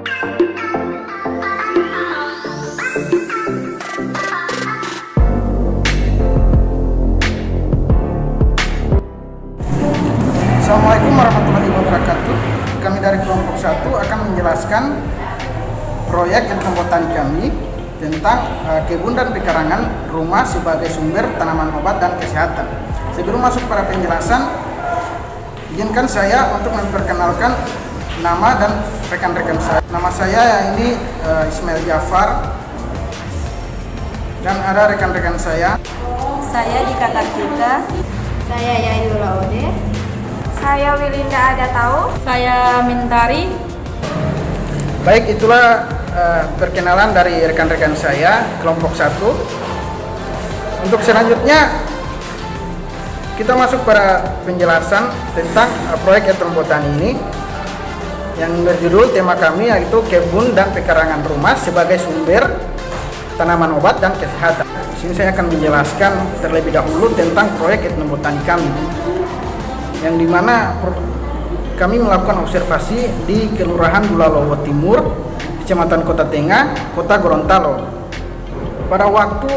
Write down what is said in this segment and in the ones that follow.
Assalamualaikum warahmatullahi wabarakatuh. Kami dari kelompok 1 akan menjelaskan proyek ilmu botani kami tentang kebun dan pekarangan rumah sebagai sumber tanaman obat dan kesehatan. Sebelum masuk pada penjelasan, izinkan saya untuk memperkenalkan nama dan rekan-rekan saya. Nama saya ini Ismail Jafar, dan ada rekan-rekan saya. Saya Dika Kartika. Saya Yaidul Laude. Saya Wilinda Adatau. Saya Mintari. Baik, itulah perkenalan dari rekan-rekan saya kelompok 1. Untuk selanjutnya kita masuk pada penjelasan tentang proyek etno botani ini yang berjudul tema kami yaitu kebun dan pekarangan rumah sebagai sumber tanaman obat dan kesehatan. Di sini saya akan menjelaskan terlebih dahulu tentang proyek etno botani kami, yang dimana kami melakukan observasi di Kelurahan Bulalowo Timur, Kecamatan Kota Tengah, Kota Gorontalo pada waktu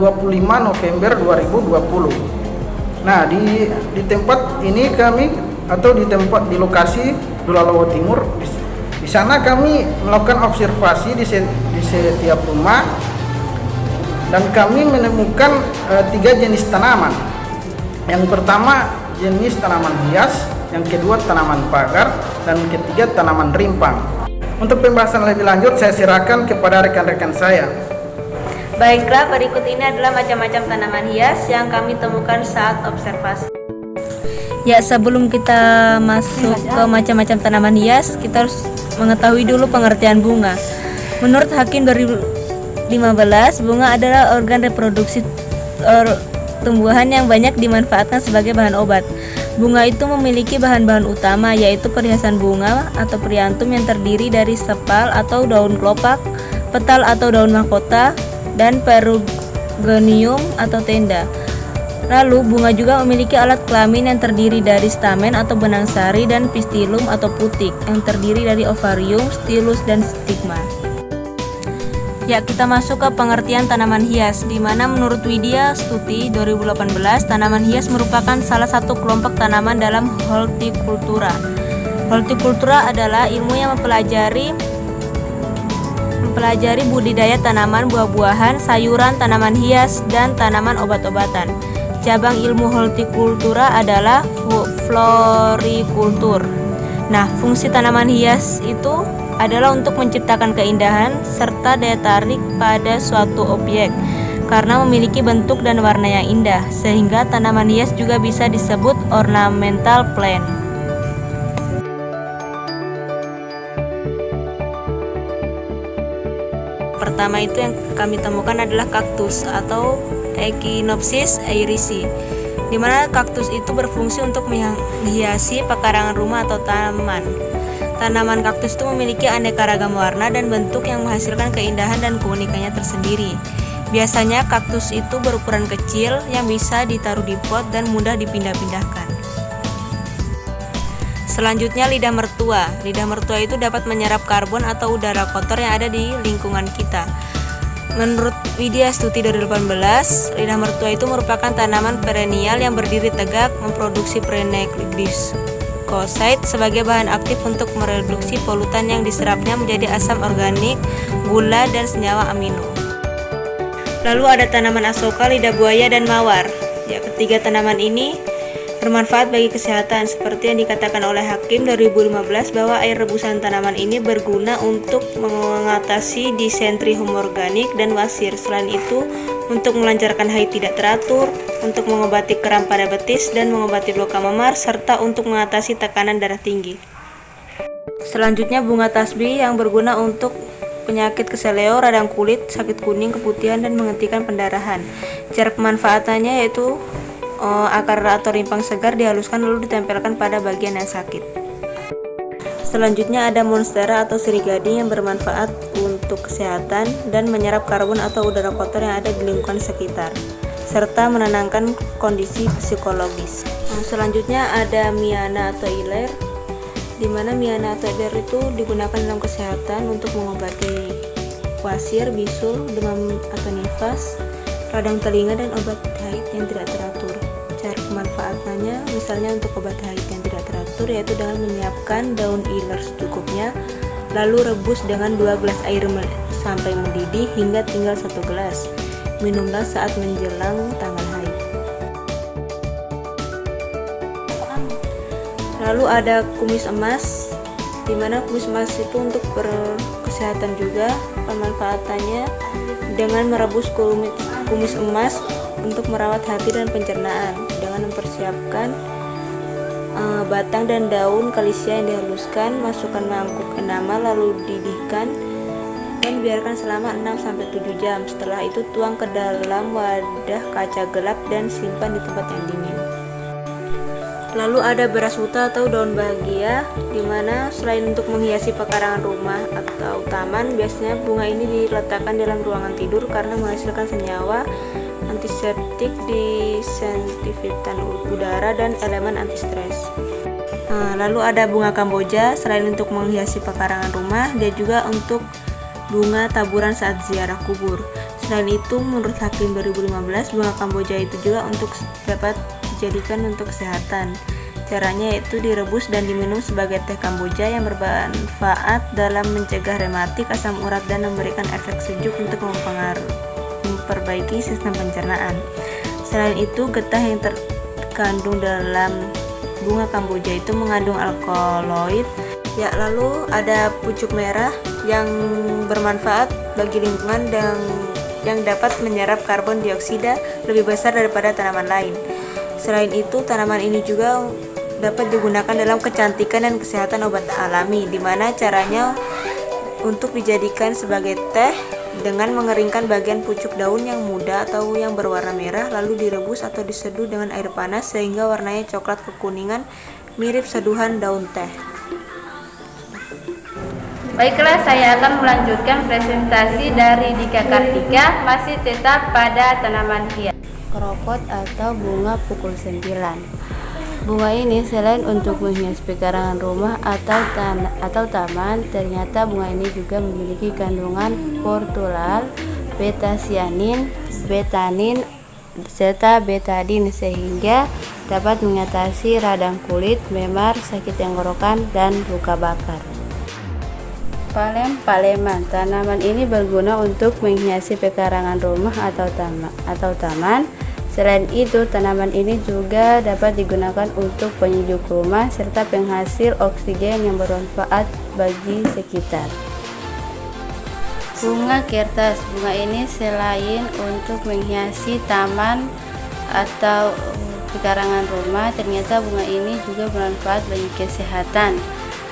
25 November 2020. Nah, di tempat ini kami di lokasi Bulalowo Timur, di sana kami melakukan observasi di setiap rumah, dan kami menemukan 3 jenis tanaman. Yang pertama jenis tanaman hias, yang kedua tanaman pagar, dan ketiga tanaman rimpang. Untuk pembahasan lebih lanjut saya serahkan kepada rekan-rekan saya. Baiklah, berikut ini adalah macam-macam tanaman hias yang kami temukan saat observasi. Ya, sebelum kita masuk ke macam-macam tanaman hias, kita harus mengetahui dulu pengertian bunga. Menurut Hakim 2015, bunga adalah organ reproduksi tumbuhan yang banyak dimanfaatkan sebagai bahan obat. Bunga itu memiliki bahan-bahan utama, yaitu perhiasan bunga atau periantum yang terdiri dari sepal atau daun kelopak, petal atau daun mahkota, dan perugonium atau tenda. Lalu bunga juga memiliki alat kelamin yang terdiri dari stamen atau benang sari dan pistilum atau putik yang terdiri dari ovarium, stilus, dan stigma. Ya, kita masuk ke pengertian tanaman hias, di mana menurut Widya Stuti 2018, tanaman hias merupakan salah satu kelompok tanaman dalam hortikultura. Hortikultura adalah ilmu yang mempelajari budidaya tanaman, buah-buahan, sayuran, tanaman hias, dan tanaman obat-obatan. Cabang ilmu hortikultura adalah florikultur. Nah, fungsi tanaman hias itu adalah untuk menciptakan keindahan serta daya tarik pada suatu objek karena memiliki bentuk dan warna yang indah, sehingga tanaman hias juga bisa disebut ornamental plant. Pertama itu yang kami temukan adalah kaktus atau Echinopsis irisi, di mana kaktus itu berfungsi untuk menghiasi pekarangan rumah atau taman. Tanaman kaktus itu memiliki aneka ragam warna dan bentuk yang menghasilkan keindahan dan keunikannya tersendiri. Biasanya kaktus itu berukuran kecil yang bisa ditaruh di pot dan mudah dipindah-pindahkan. Selanjutnya lidah mertua. Lidah mertua itu dapat menyerap karbon atau udara kotor yang ada di lingkungan kita. Menurut Widya Stuti 2018, lidah mertua itu merupakan tanaman perennial yang berdiri tegak, memproduksi preneglycoside sebagai bahan aktif untuk mereduksi polutan yang diserapnya menjadi asam organik, gula, dan senyawa amino. Lalu ada tanaman asoka, lidah buaya, dan mawar. Ya, ketiga tanaman ini bermanfaat bagi kesehatan, seperti yang dikatakan oleh Hakim 2015 bahwa air rebusan tanaman ini berguna untuk mengatasi disentri organik dan wasir. Selain itu, untuk melancarkan haid tidak teratur, untuk mengobati kram pada betis dan mengobati luka memar, serta untuk mengatasi tekanan darah tinggi. Selanjutnya bunga tasbih yang berguna untuk penyakit keseleo, radang kulit, sakit kuning, keputihan, dan menghentikan pendarahan. Cara pemanfaatannya yaitu akar atau rimpang segar dihaluskan lalu ditempelkan pada bagian yang sakit. Selanjutnya ada monstera atau sirih gading yang bermanfaat untuk kesehatan dan menyerap karbon atau udara kotor yang ada di lingkungan sekitar, serta menenangkan kondisi psikologis. Selanjutnya ada miana atau iler di mana Miana atau Eder itu digunakan dalam kesehatan untuk mengobati wasir, bisul, demam atau nifas, radang telinga, dan obat haid yang tidak teratur. Cara pemanfaatannya misalnya untuk obat haid yang tidak teratur yaitu dengan menyiapkan daun iler secukupnya, lalu rebus dengan 2 gelas air sampai mendidih hingga tinggal 1 gelas. Minumlah saat menjelang tanggal haid. Lalu ada kumis emas, di mana kumis emas itu untuk berkesehatan juga. Pemanfaatannya dengan merebus kumis emas untuk merawat hati dan pencernaan, dengan mempersiapkan batang dan daun kalisia yang dihaluskan, masukkan mangkuk enama lalu didihkan dan biarkan selama 6-7 jam. Setelah itu tuang ke dalam wadah kaca gelap dan simpan di tempat yang dingin. Lalu ada beras huta atau daun bahagia, di mana selain untuk menghiasi pekarangan rumah atau taman, biasanya bunga ini diletakkan dalam ruangan tidur karena menghasilkan senyawa antiseptik, disinfektan udara, dan elemen anti stres. Lalu ada bunga kamboja, selain untuk menghiasi pekarangan rumah, dia juga untuk bunga taburan saat ziarah kubur. Selain itu, menurut Hakim 2015, bunga kamboja itu juga untuk dapat dijadikan untuk kesehatan. Caranya yaitu direbus dan diminum sebagai teh kamboja yang bermanfaat dalam mencegah rematik, asam urat, dan memberikan efek sejuk untuk memperbaiki sistem pencernaan. Selain itu, getah yang terkandung dalam bunga kamboja itu mengandung alkaloid. Lalu ada pucuk merah yang bermanfaat bagi lingkungan dan yang dapat menyerap karbon dioksida lebih besar daripada tanaman lain. Selain itu, tanaman ini juga dapat digunakan dalam kecantikan dan kesehatan obat alami, di mana caranya untuk dijadikan sebagai teh dengan mengeringkan bagian pucuk daun yang muda atau yang berwarna merah, lalu direbus atau diseduh dengan air panas sehingga warnanya coklat kekuningan mirip seduhan daun teh. Baiklah, saya akan melanjutkan presentasi dari Dika Kartika, masih tetap pada tanaman hias. Krokot atau bunga pukul 9. Bunga ini selain untuk menghias pekarangan rumah atau taman, ternyata bunga ini juga memiliki kandungan portulal, beta-cyanin, betanin, serta betadin sehingga dapat mengatasi radang kulit, memar, sakit tenggorokan, dan luka bakar. Palem-paleman, tanaman ini berguna untuk menghiasi pekarangan rumah atau taman. Selain itu, tanaman ini juga dapat digunakan untuk penyejuk rumah serta penghasil oksigen yang bermanfaat bagi sekitar. Bunga kertas, bunga ini selain untuk menghiasi taman atau pekarangan rumah, ternyata bunga ini juga bermanfaat bagi kesehatan.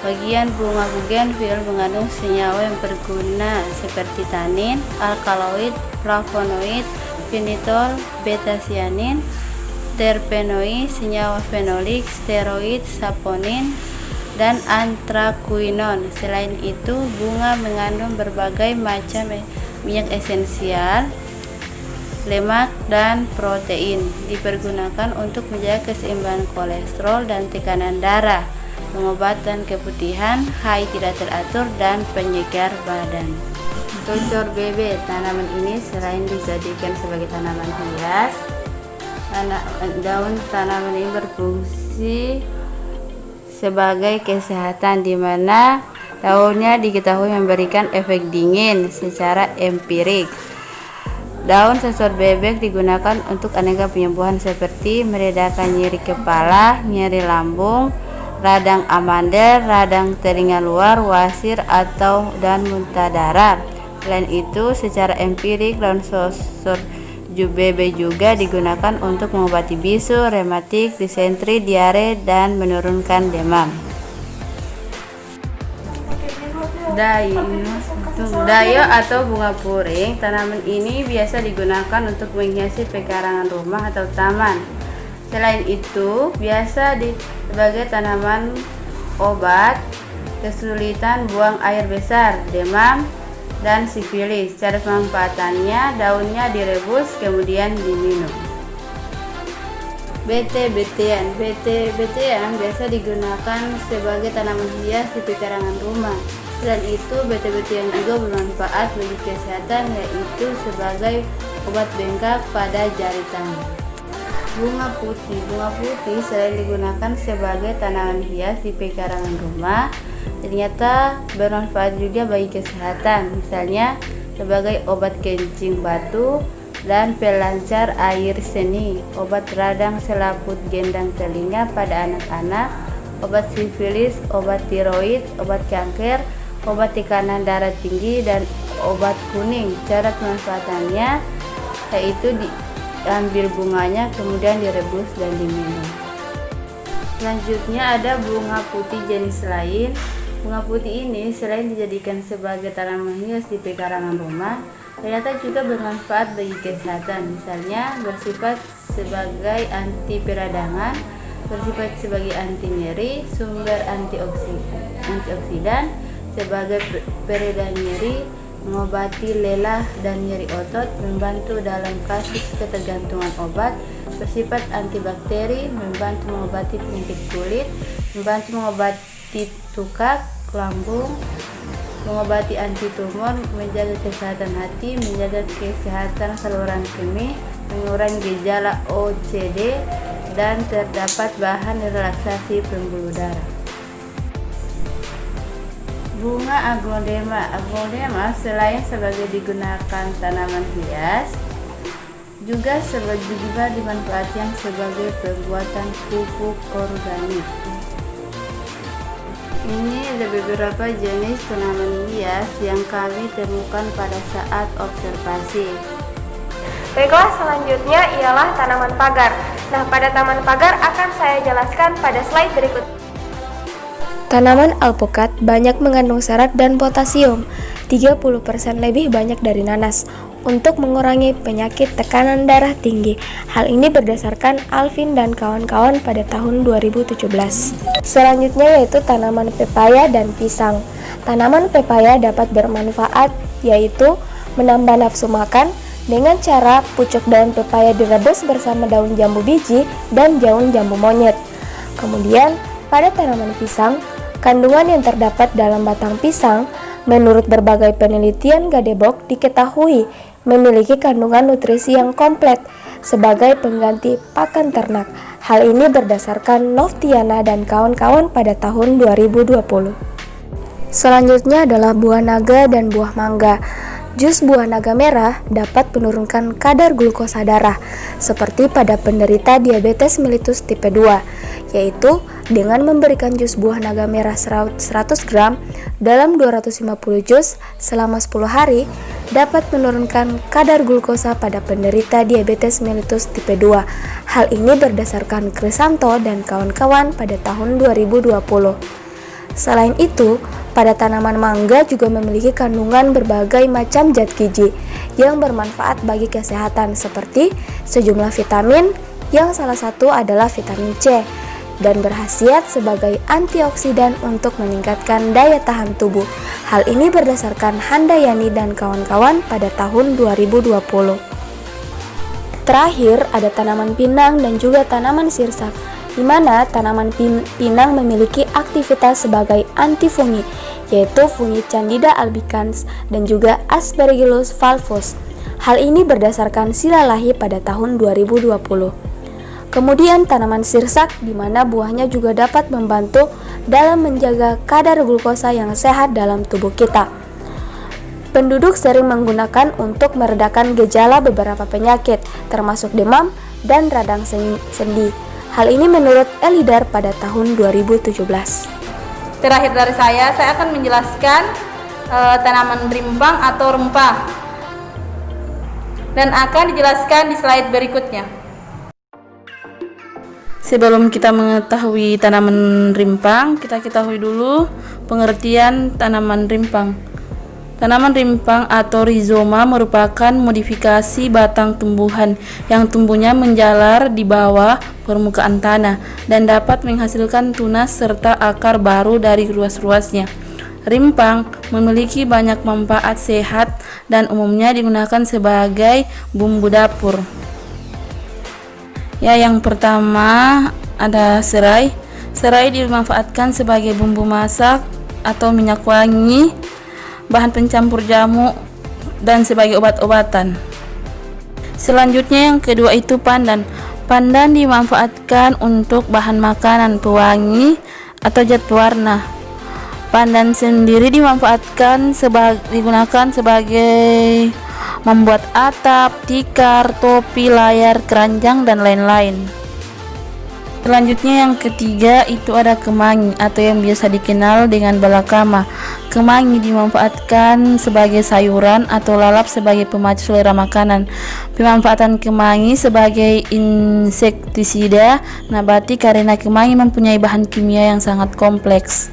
Bagian bunga bugenvil mengandung senyawa yang berguna seperti tanin, alkaloid, flavonoid, finitol, beta-cyanin, terpenoid, senyawa fenolik, steroid, saponin, dan anthraquinone. Selain itu, bunga mengandung berbagai macam minyak esensial, lemak, dan protein. Dipergunakan untuk menjaga keseimbangan kolesterol dan tekanan darah, pengobatan keputihan, haid tidak teratur, dan penyegar badan. Tosor bebe, tanaman ini selain dijadikan sebagai tanaman hias, daun tanaman ini berfungsi sebagai kesehatan, di mana daunnya diketahui memberikan efek dingin secara empirik. Daun sesor bebek digunakan untuk aneka penyembuhan seperti meredakan nyeri kepala, nyeri lambung, radang amandel, radang telinga luar, wasir dan muntah darah. Selain itu, secara empirik daun sesor bebek juga digunakan untuk mengobati bisul, rematik, disentri, diare, dan menurunkan demam. Dayo atau bunga puring, tanaman ini biasa digunakan untuk menghiasi pekarangan rumah atau taman. Selain itu, biasa sebagai tanaman obat kesulitan buang air besar, demam, dan sifilis. Cara pemanfaatannya, daunnya direbus kemudian diminum. Bete-betean. Bete-betean biasa digunakan sebagai tanaman hias di pekarangan rumah. Selain itu, bete-betean juga bermanfaat bagi kesehatan, yaitu sebagai obat bengkak pada jari tangan. Bunga putih. Bunga putih selain digunakan sebagai tanaman hias di pekarangan rumah, ternyata bermanfaat juga bagi kesehatan, misalnya sebagai obat kencing batu dan pelancar air seni, obat radang selaput gendang telinga pada anak-anak, obat sifilis, obat tiroid, obat kanker, obat tekanan darah tinggi, dan obat kuning. Cara pemanfaatannya yaitu diambil bunganya kemudian direbus dan diminum. Selanjutnya ada bunga putih jenis lain. Bunga putih ini selain dijadikan sebagai tanaman hias di pekarangan rumah, ternyata juga bermanfaat bagi kesehatan, misalnya bersifat sebagai anti peradangan, bersifat sebagai anti nyeri, sumber antioksidan, sebagai pereda nyeri, mengobati lelah dan nyeri otot, membantu dalam kasus ketergantungan obat, bersifat antibakteri, membantu mengobati penyakit kulit, membantu mengobati tukak, lambung, mengobati anti tumor, menjaga kesehatan hati, menjaga kesehatan saluran kemih, mengurangi gejala OCD, dan terdapat bahan relaksasi pembuluh darah. Bunga aglonema. Aglonema selain sebagai digunakan tanaman hias, juga dimanfaatkan sebagai pembuatan pupuk organik. Ini ada beberapa jenis tanaman hias yang kami temukan pada saat observasi. Baiklah, selanjutnya ialah tanaman pagar. Nah, pada taman pagar akan saya jelaskan pada slide berikut. Tanaman alpukat banyak mengandung serat dan potasium, 30% lebih banyak dari nanas, untuk mengurangi penyakit tekanan darah tinggi. Hal ini berdasarkan Alvin dan kawan-kawan pada tahun 2017. Selanjutnya yaitu tanaman pepaya dan pisang. Tanaman pepaya dapat bermanfaat, yaitu menambah nafsu makan dengan cara pucuk daun pepaya direbus bersama daun jambu biji dan daun jambu monyet. Kemudian pada tanaman pisang, kandungan yang terdapat dalam batang pisang menurut berbagai penelitian Gadebok diketahui memiliki kandungan nutrisi yang komplit sebagai pengganti pakan ternak. Hal ini berdasarkan Novtiana dan kawan-kawan pada tahun 2020. Selanjutnya adalah buah naga dan buah mangga. Jus buah naga merah dapat menurunkan kadar glukosa darah, seperti pada penderita diabetes mellitus tipe 2, yaitu dengan memberikan jus buah naga merah 100 gram dalam 250 jus selama 10 hari, dapat menurunkan kadar glukosa pada penderita diabetes mellitus tipe 2. Hal ini berdasarkan Krisanto dan kawan-kawan pada tahun 2020. Selain itu, pada tanaman mangga juga memiliki kandungan berbagai macam zat gizi yang bermanfaat bagi kesehatan, seperti sejumlah vitamin yang salah satu adalah vitamin C, dan berkhasiat sebagai antioksidan untuk meningkatkan daya tahan tubuh. Hal ini berdasarkan Handayani dan kawan-kawan pada tahun 2020. Terakhir ada tanaman pinang dan juga tanaman sirsak, di mana tanaman pinang memiliki aktivitas sebagai antifungi, yaitu fungi Candida albicans dan juga Aspergillus fulvus. Hal ini berdasarkan Silalahi pada tahun 2020. Kemudian tanaman sirsak, di mana buahnya juga dapat membantu dalam menjaga kadar glukosa yang sehat dalam tubuh kita. Penduduk sering menggunakan untuk meredakan gejala beberapa penyakit, termasuk demam dan radang sendi. Hal ini menurut Elidar pada tahun 2017. Terakhir dari saya akan menjelaskan tanaman rimpang atau rempah, dan akan dijelaskan di slide berikutnya. Sebelum kita mengetahui tanaman rimpang, kita ketahui dulu pengertian tanaman rimpang. Tanaman rimpang atau rizoma merupakan modifikasi batang tumbuhan yang tumbuhnya menjalar di bawah permukaan tanah dan dapat menghasilkan tunas serta akar baru dari ruas-ruasnya. Rimpang memiliki banyak manfaat sehat dan umumnya digunakan sebagai bumbu dapur. Ya, yang pertama ada serai. Serai dimanfaatkan sebagai bumbu masak atau minyak wangi, bahan pencampur jamu, dan sebagai obat-obatan. Selanjutnya yang kedua itu pandan. Pandan dimanfaatkan untuk bahan makanan pewangi atau zat pewarna. Pandan sendiri digunakan sebagai membuat atap, tikar, topi, layar, keranjang, dan lain-lain. Selanjutnya yang ketiga itu ada kemangi atau yang biasa dikenal dengan balakama. Kemangi dimanfaatkan sebagai sayuran atau lalap sebagai pemacu selera makanan. Pemanfaatan kemangi sebagai insektisida nabati karena kemangi mempunyai bahan kimia yang sangat kompleks.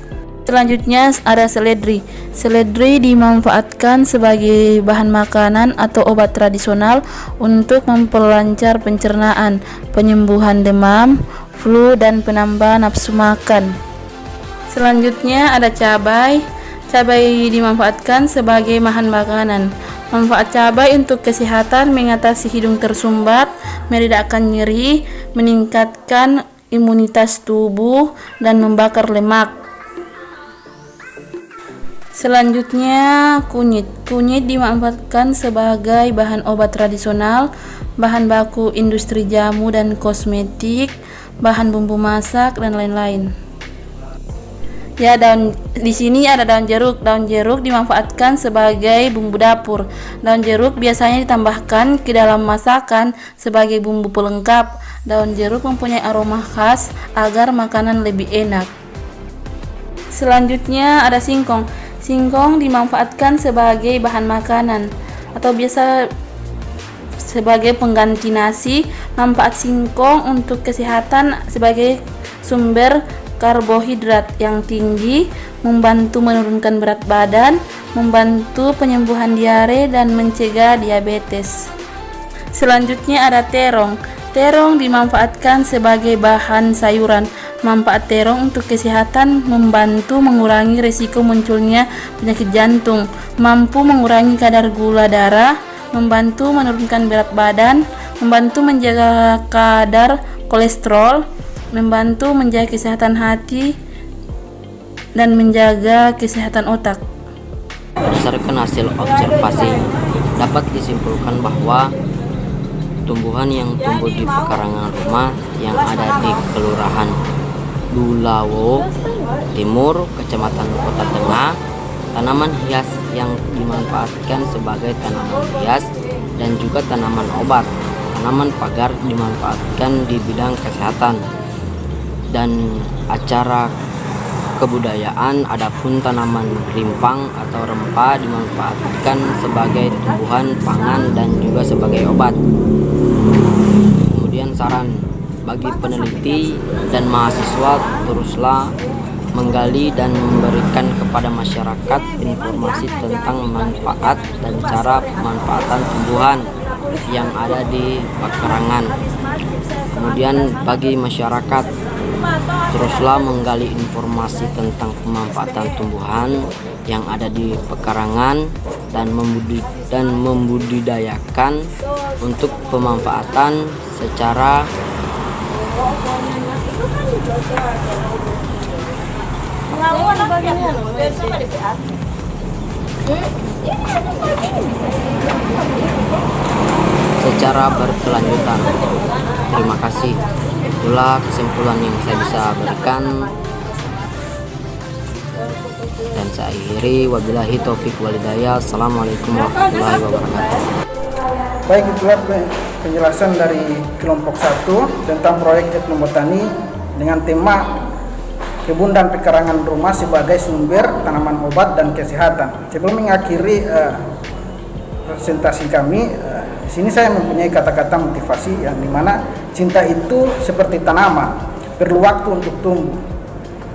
Selanjutnya ada seledri. Seledri dimanfaatkan sebagai bahan makanan atau obat tradisional untuk memperlancar pencernaan, penyembuhan demam, flu, dan penambah nafsu makan. Selanjutnya ada cabai. Cabai dimanfaatkan sebagai bahan makanan. Manfaat cabai untuk kesehatan mengatasi hidung tersumbat, meredakan nyeri, meningkatkan imunitas tubuh, dan membakar lemak. Selanjutnya kunyit. Kunyit dimanfaatkan sebagai bahan obat tradisional, bahan baku industri jamu dan kosmetik, bahan bumbu masak, dan lain-lain. Ya, di sini ada daun jeruk. Daun jeruk dimanfaatkan sebagai bumbu dapur. Daun jeruk biasanya ditambahkan ke dalam masakan sebagai bumbu pelengkap. Daun jeruk mempunyai aroma khas agar makanan lebih enak. Selanjutnya ada singkong. Singkong dimanfaatkan sebagai bahan makanan atau biasa sebagai pengganti nasi. Manfaat singkong untuk kesehatan sebagai sumber karbohidrat yang tinggi, membantu menurunkan berat badan, membantu penyembuhan diare, dan mencegah diabetes. Selanjutnya ada terong. Terong dimanfaatkan sebagai bahan sayuran. Manfaat terong untuk kesehatan membantu mengurangi risiko munculnya penyakit jantung, mampu mengurangi kadar gula darah, membantu menurunkan berat badan, membantu menjaga kadar kolesterol, membantu menjaga kesehatan hati, dan menjaga kesehatan otak. Berdasarkan hasil observasi, dapat disimpulkan bahwa tumbuhan yang tumbuh di pekarangan rumah yang ada di Kelurahan Dulawo Timur, Kecamatan Kota Tengah, tanaman hias yang dimanfaatkan sebagai tanaman hias dan juga tanaman obat. Tanaman pagar dimanfaatkan di bidang kesehatan dan acara kebudayaan. Adapun tanaman rimpang atau rempah dimanfaatkan sebagai tumbuhan pangan dan juga sebagai obat. Kemudian saran bagi peneliti dan mahasiswa, teruslah menggali dan memberikan kepada masyarakat informasi tentang manfaat dan cara pemanfaatan tumbuhan yang ada di pekarangan. Kemudian bagi masyarakat, teruslah menggali informasi tentang pemanfaatan tumbuhan yang ada di pekarangan dan membudidayakan untuk pemanfaatan secara berkelanjutan. Terima kasih. Itulah kesimpulan yang saya bisa berikan, dan saya akhiri. Wabillahi taufik walhidayah. Assalamualaikum warahmatullahi wabarakatuh. Baik, itulah penjelasan dari kelompok 1 tentang proyek etnobotani dengan tema kebun dan pekarangan rumah sebagai sumber tanaman obat dan kesehatan. Sebelum mengakhiri presentasi kami, di sini saya mempunyai kata-kata motivasi yang dimana cinta itu seperti tanaman, perlu waktu untuk tumbuh.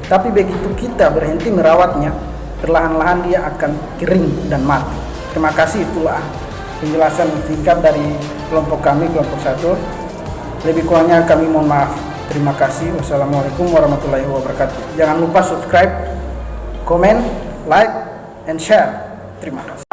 Tapi begitu kita berhenti merawatnya, perlahan-lahan dia akan kering dan mati. Terima kasih, itulah penjelasan singkat dari kelompok kami, kelompok 1. Lebih kurangnya kami mohon maaf. Terima kasih. Wassalamualaikum warahmatullahi wabarakatuh. Jangan lupa subscribe, komen, like, and share. Terima kasih.